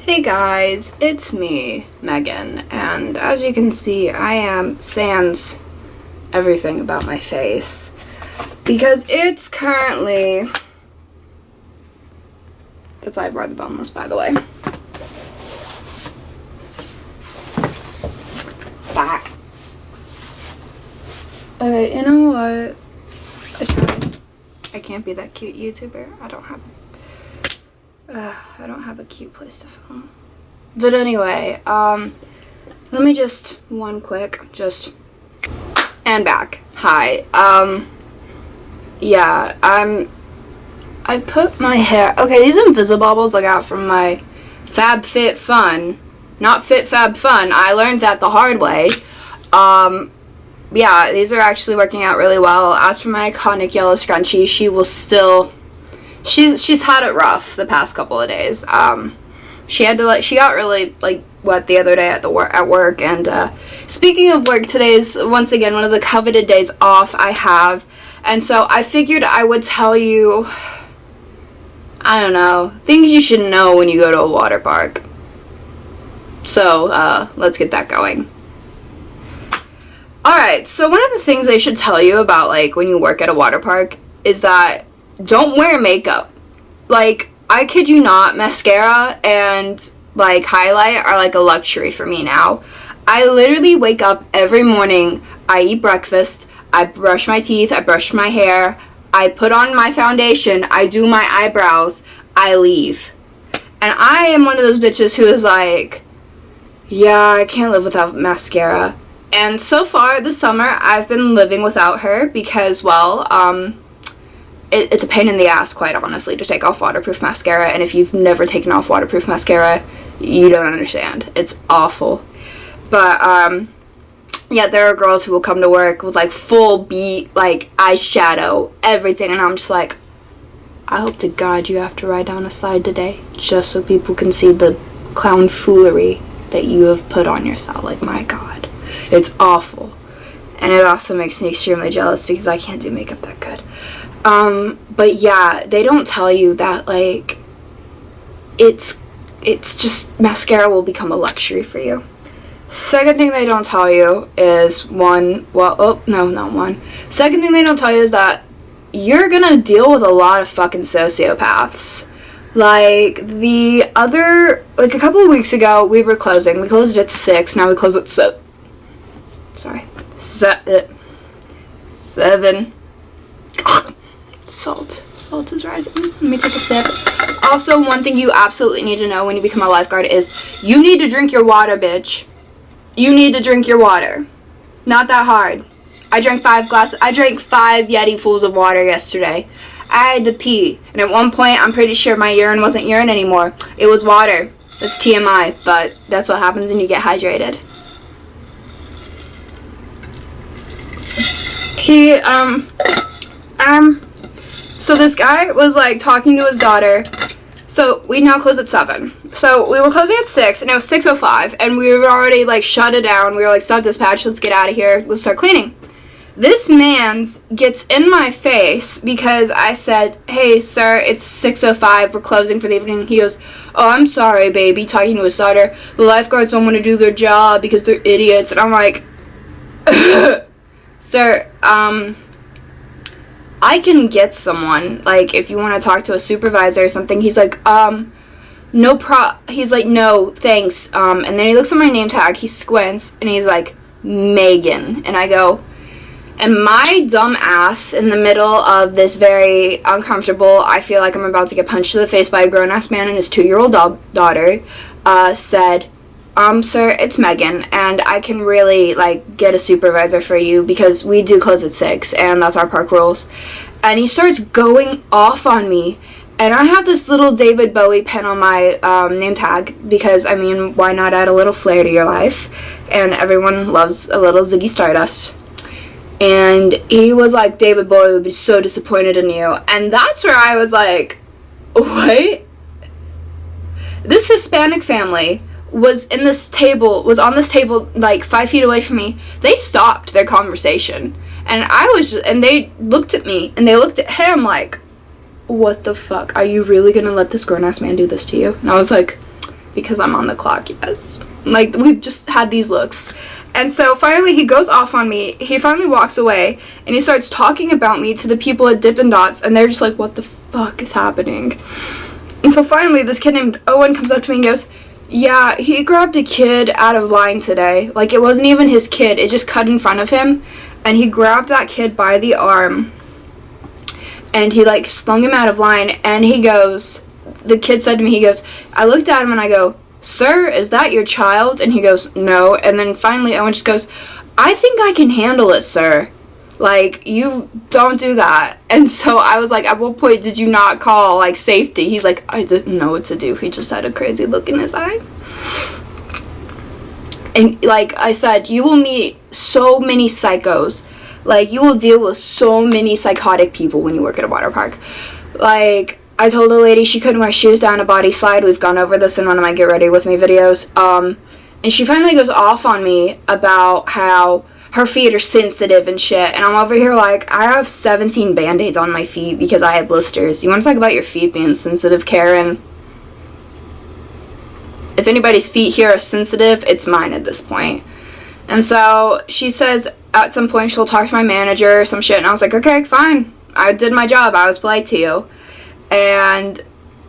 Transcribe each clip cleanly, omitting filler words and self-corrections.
Hey guys, it's me, Megan, and as you can see, I am sans everything about my face because it's currently, it's I brought the boneless, by the way. Back. Okay, you know what? I can't be that cute YouTuber. I don't have a cute place to film. But anyway, let me just and back. Hi. Yeah, I put my hair, okay, these Invisibobbles I got from my FabFitFun, not FitFabFun. I learned that the hard way. Yeah, these are actually working out really well. As for my iconic yellow scrunchie, she will still, she's had it rough the past couple of days. She got really wet the other day at work. And speaking of work, today's once again one of the coveted days off I have, and so I figured I would tell you, I don't know, things you should know when you go to a water park. So let's get that going. Alright, so one of the things they should tell you about when you work at a water park is that don't wear makeup. I kid you not, mascara and highlight are a luxury for me now. I literally wake up every morning, I eat breakfast, I brush my teeth, I brush my hair, I put on my foundation, I do my eyebrows, I leave. And I am one of those bitches who is yeah, I can't live without mascara. And so far this summer, I've been living without her because, well, it's a pain in the ass, quite honestly, to take off waterproof mascara. And if you've never taken off waterproof mascara, you don't understand. It's awful. But, yeah, there are girls who will come to work with, full beat, eyeshadow, everything. And I'm just I hope to God you have to ride down a slide today just so people can see the clown foolery that you have put on yourself. My God. It's awful. And it also makes me extremely jealous because I can't do makeup that good. But yeah, they don't tell you that, it's just, mascara will become a luxury for you. Second thing they don't tell you is second thing they don't tell you is that you're gonna deal with a lot of fucking sociopaths. A couple of weeks ago, we were closing. We closed at 6, now we close at 7. Sorry. 7. Salt is rising. Let me take a sip. Also, one thing you absolutely need to know when you become a lifeguard is you need to drink your water, bitch. You need to drink your water. Not that hard. I drank 5 Yeti fulls of water yesterday. I had to pee, and at one point, I'm pretty sure my urine wasn't urine anymore. It was water. That's TMI, but that's what happens when you get hydrated. So this guy was talking to his daughter. So we now close at 7. So we were closing at 6 and it was 6:05 and we were already shut it down. We were stop dispatch, let's get out of here, let's start cleaning. This man gets in my face because I said, hey sir, it's 6:05, we're closing for the evening. He goes, oh, I'm sorry baby, talking to his daughter, the lifeguards don't want to do their job because they're idiots. And I'm like, sir, I can get someone, if you want to talk to a supervisor or something. He's no thanks. And then he looks at my name tag, he squints, and he's like, Megan. And I go, and my dumb ass, in the middle of this very uncomfortable, I feel like I'm about to get punched in the face by a grown-ass man and his 2-year-old daughter, said, sir, it's Megan, and I can really, get a supervisor for you because we do close at 6, and that's our park rules. And he starts going off on me, and I have this little David Bowie pen on my name tag because, I mean, why not add a little flair to your life? And everyone loves a little Ziggy Stardust. And he was like, David Bowie would be so disappointed in you. And that's where I was like, what? This Hispanic family was on this table 5 feet away from me. They stopped their conversation, and they looked at me and they looked at him like, what the fuck, are you really gonna let this grown-ass man do this to you? And I was like, Because I'm on the clock, yes. Like, we've just had these looks. And so finally he goes off on me. He finally walks away and he starts talking about me to the people at Dippin' Dots, and they're just like, what the fuck is happening? And so finally this kid named Owen comes up to me and goes, yeah, he grabbed a kid out of line today. Like, it wasn't even his kid. It just cut in front of him. And he grabbed that kid by the arm. And he, like, slung him out of line. And he goes, the kid said to me, he goes, I looked at him and I go, sir, is that your child? And he goes, no. And then finally Owen just goes, I think I can handle it, sir. Like, you don't do that. And so I was like, at what point did you not call, like, safety? He's like, I didn't know what to do. He just had a crazy look in his eye. And like I said, you will meet so many psychos. Like, you will deal with so many psychotic people when you work at a water park. Like, I told a lady she couldn't wear shoes down a body slide. We've gone over this in one of my Get Ready With Me videos. And she finally goes off on me about how her feet are sensitive and shit. And I'm over here like, I have 17 Band-Aids on my feet because I have blisters. You want to talk about your feet being sensitive, Karen? If anybody's feet here are sensitive, it's mine at this point. And so she says at some point she'll talk to my manager or some shit. And I was like, okay, fine. I did my job. I was polite to you. And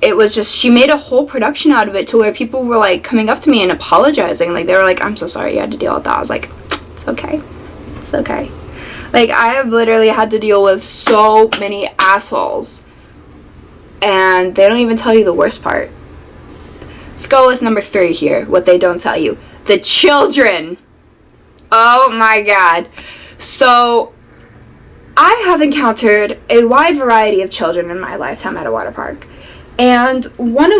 it was just, she made a whole production out of it to where people were like coming up to me and apologizing. Like, they were like, I'm so sorry you had to deal with that. I was like, it's okay. It's okay. Like, I have literally had to deal with so many assholes. And they don't even tell you the worst part. Let's go with number 3 here. What they don't tell you. The children. Oh my god. So, I have encountered a wide variety of children in my lifetime at a water park. And 3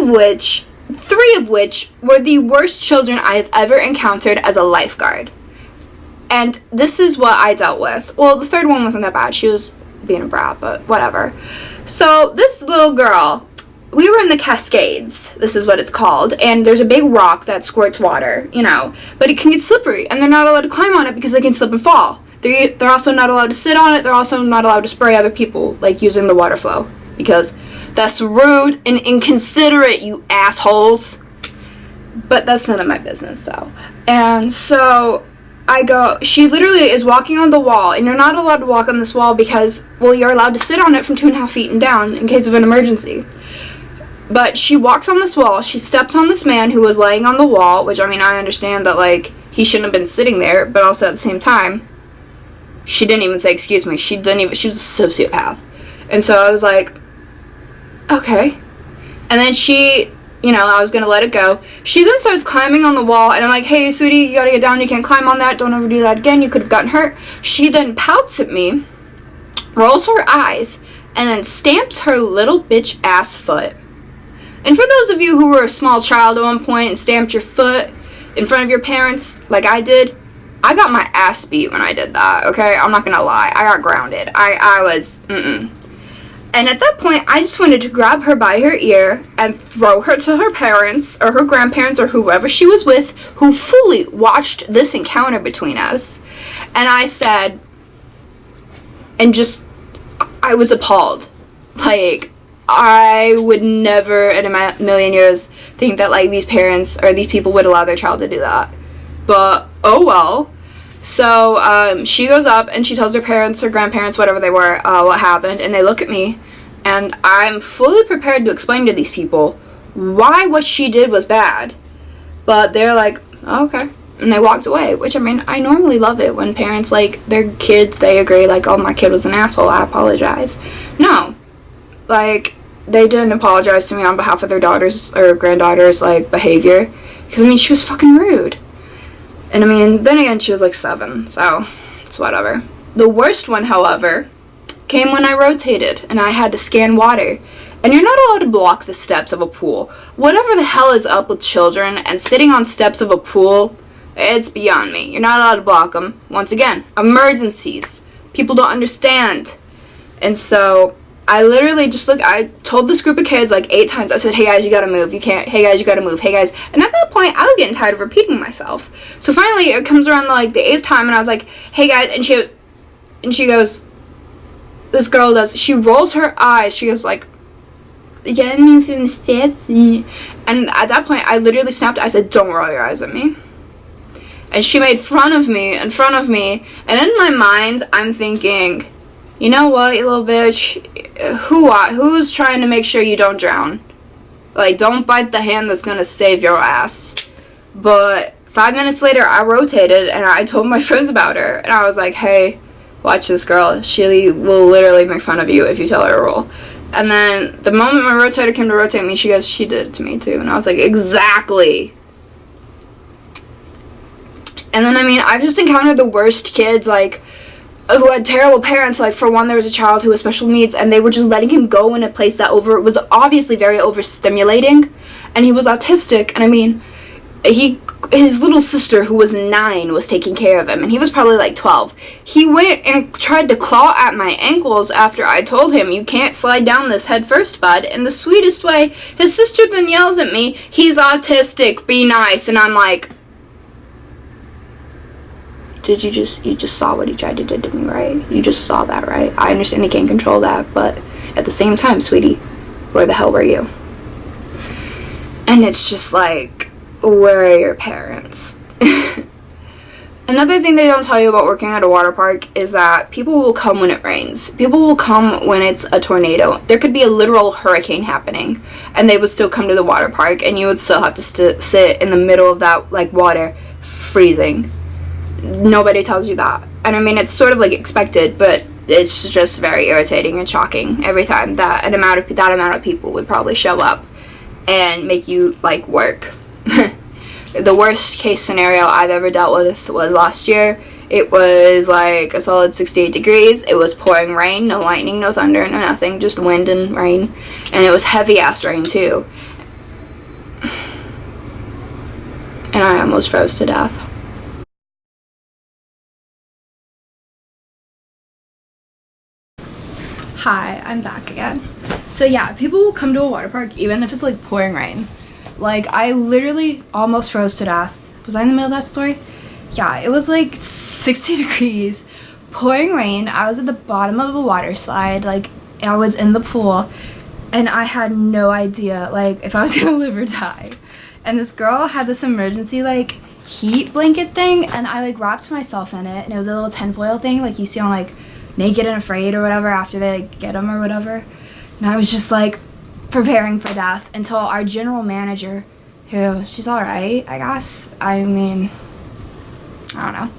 of which were the worst children I have ever encountered as a lifeguard. And this is what I dealt with. Well, the 3rd one wasn't that bad. She was being a brat, but whatever. So, this little girl, we were in the Cascades. This is what it's called. And there's a big rock that squirts water, you know. But it can get slippery, and they're not allowed to climb on it because they can slip and fall. They're also not allowed to sit on it. They're also not allowed to spray other people, like, using the water flow. Because that's rude and inconsiderate, you assholes. But that's none of my business, though. And so she literally is walking on the wall, and you're not allowed to walk on this wall because, well, you're allowed to sit on it from 2.5 feet and down in case of an emergency. But she walks on this wall, she steps on this man who was laying on the wall, which, I mean, I understand that, like, he shouldn't have been sitting there, but also at the same time, she didn't even say excuse me. She was a sociopath. And so I was like, okay. And then she, you know, I was going to let it go. She then starts climbing on the wall, and I'm like, hey, sweetie, you got to get down. You can't climb on that. Don't ever do that again. You could have gotten hurt. She then pouts at me, rolls her eyes, and then stamps her little bitch ass foot. And for those of you who were a small child at one point and stamped your foot in front of your parents, like I did, I got my ass beat when I did that, okay? I'm not gonna lie. I got grounded. I was, And at that point, I just wanted to grab her by her ear and throw her to her parents or her grandparents or whoever she was with who fully watched this encounter between us. And I said, I was appalled. Like, I would never in a million years think that, like, these parents or these people would allow their child to do that. But, oh well. So, she goes up and she tells her parents or grandparents, whatever they were, what happened, and they look at me, and I'm fully prepared to explain to these people why what she did was bad. But they're like, oh, okay. And they walked away, which, I mean, I normally love it when parents, like, their kids, they agree, like, oh, my kid was an asshole, I apologize. No. Like, they didn't apologize to me on behalf of their daughters or granddaughters, like, behavior. Because, I mean, she was fucking rude. And, I mean, then again, she was, like, 7, so it's whatever. The worst one, however, came when I rotated, and I had to scan water. And you're not allowed to block the steps of a pool. Whatever the hell is up with children and sitting on steps of a pool, it's beyond me. You're not allowed to block them. Once again, emergencies. People don't understand. And so I literally just I told this group of kids like 8 times. I said, hey guys, you gotta move. You can't, hey guys, you gotta move. Hey guys. And at that point, I was getting tired of repeating myself. So finally, it comes around like the 8th time, and I was like, hey guys, and she goes, this girl does, she rolls her eyes. She goes like, getting me through the steps. And at that point, I literally snapped. I said, don't roll your eyes at me. And she made fun of me in front of me. And in my mind, I'm thinking, you know what, you little bitch? Who's trying to make sure you don't drown? Like, don't bite the hand that's gonna save your ass. But 5 minutes later, I rotated and I told my friends about her. And I was like, hey, watch this girl. She will literally make fun of you if you tell her to roll. And then the moment my rotator came to rotate me, she goes, she did it to me too. And I was like, exactly. And then, I mean, I've just encountered the worst kids, like, who had terrible parents. Like, for one, there was a child who had special needs, and they were just letting him go in a place that was obviously very overstimulating. And he was autistic, and I mean, his little sister, who was 9, was taking care of him, and he was probably like 12. He went and tried to claw at my ankles after I told him, you can't slide down this head first, bud, in the sweetest way. His sister then yells at me, he's autistic, be nice. And I'm like, you just saw what he tried to do to me, right? You just saw that, right? I understand he can't control that, but at the same time, sweetie, where the hell were you? And it's just like, where are your parents? Another thing they don't tell you about working at a water park is that people will come when it rains. People will come when it's a tornado. There could be a literal hurricane happening, and they would still come to the water park, and you would still have to sit in the middle of that, like, water, freezing. Nobody tells you that. And I mean, it's sort of like expected, but it's just very irritating and shocking every time that that amount of people would probably show up and make you, like, work. The worst case scenario I've ever dealt with was last year. It was like a solid 68 degrees. It was pouring rain, no lightning, no thunder, no nothing, just wind and rain. And it was heavy ass rain too. And I almost froze to death. Hi, I'm back again. So yeah, people will come to a water park even if it's like pouring rain. Like, I literally almost froze to death. Was I in the middle of that story? Yeah, it was like 60 degrees, pouring rain. I was at the bottom of a water slide. Like, I was in the pool, and I had no idea, like, if I was gonna live or die. And this girl had this emergency, like, heat blanket thing, and I, like, wrapped myself in it, and it was a little tinfoil thing, like you see on, like, Naked and Afraid or whatever, after they, like, get them or whatever. And I was just, like, preparing for death until our general manager, who, she's alright, I guess, I mean, I don't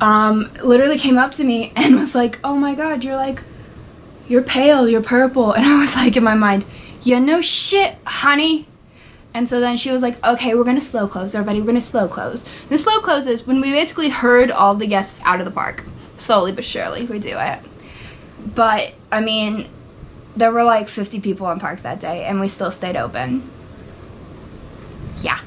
know, literally came up to me and was like, oh my god, you're pale, you're purple. And I was like, in my mind, yeah, no shit, honey. And so then she was like, okay, we're gonna slow close, everybody, we're gonna slow close. The slow close is when we basically herd all the guests out of the park. Slowly but surely, we do it. But, I mean, there were like 50 people in park that day, and we still stayed open. Yeah.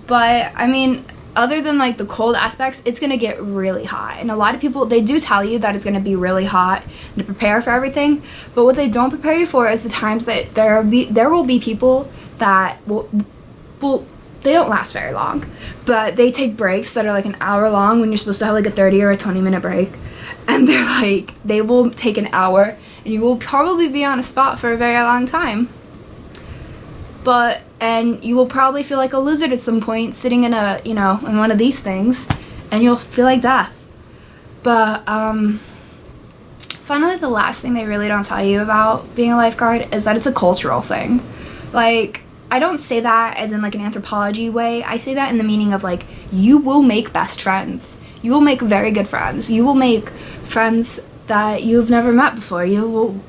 But, I mean, other than like the cold aspects, it's gonna get really hot. And a lot of people, they do tell you that it's gonna be really hot to prepare for everything. But what they don't prepare you for is the times that there will be people that will they don't last very long, but they take breaks that are like an hour long when you're supposed to have like a 30 or a 20-minute break. And they're like, they will take an hour, and you will probably be on a spot for a very long time. And you will probably feel like a lizard at some point, sitting in in one of these things, and you'll feel like death. But, finally, the last thing they really don't tell you about being a lifeguard is that it's a cultural thing. Like, I don't say that as in like an anthropology way. I say that in the meaning of like, you will make best friends. You will make very good friends. You will make friends that you've never met before. You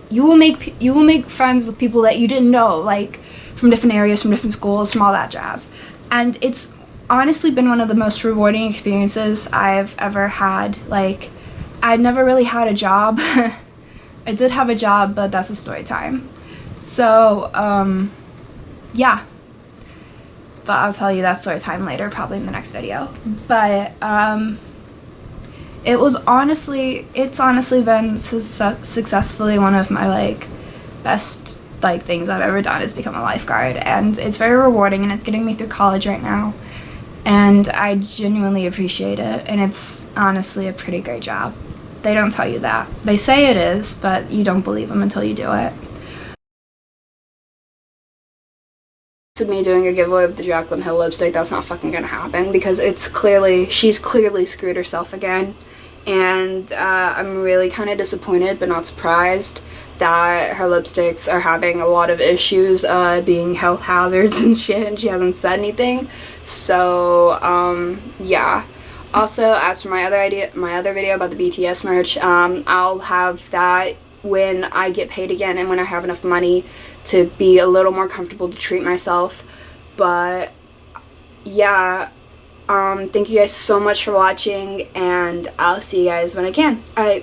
will make friends with people that you didn't know, like from different areas, from different schools, from all that jazz. And it's honestly been one of the most rewarding experiences I've ever had. Like, I'd never really had a job. I did have a job, but that's a story time. So, yeah. But I'll tell you that story time later, probably in the next video. But, it's honestly been successfully one of my, like, best, like, things I've ever done is become a lifeguard. And it's very rewarding, and it's getting me through college right now. And I genuinely appreciate it. And it's honestly a pretty great job. They don't tell you that. They say it is, but you don't believe them until you do it. with me doing a giveaway of the Jaclyn Hill lipstick. That's not fucking gonna happen because she's clearly screwed herself again. And I'm really kind of disappointed but not surprised that her lipsticks are having a lot of issues being health hazards and shit, and she hasn't said anything. So yeah. Also, as for my other video about the BTS merch, I'll have that when I get paid again and when I have enough money to be a little more comfortable to treat myself. But yeah, thank you guys so much for watching, and I'll see you guys when I can. Alright.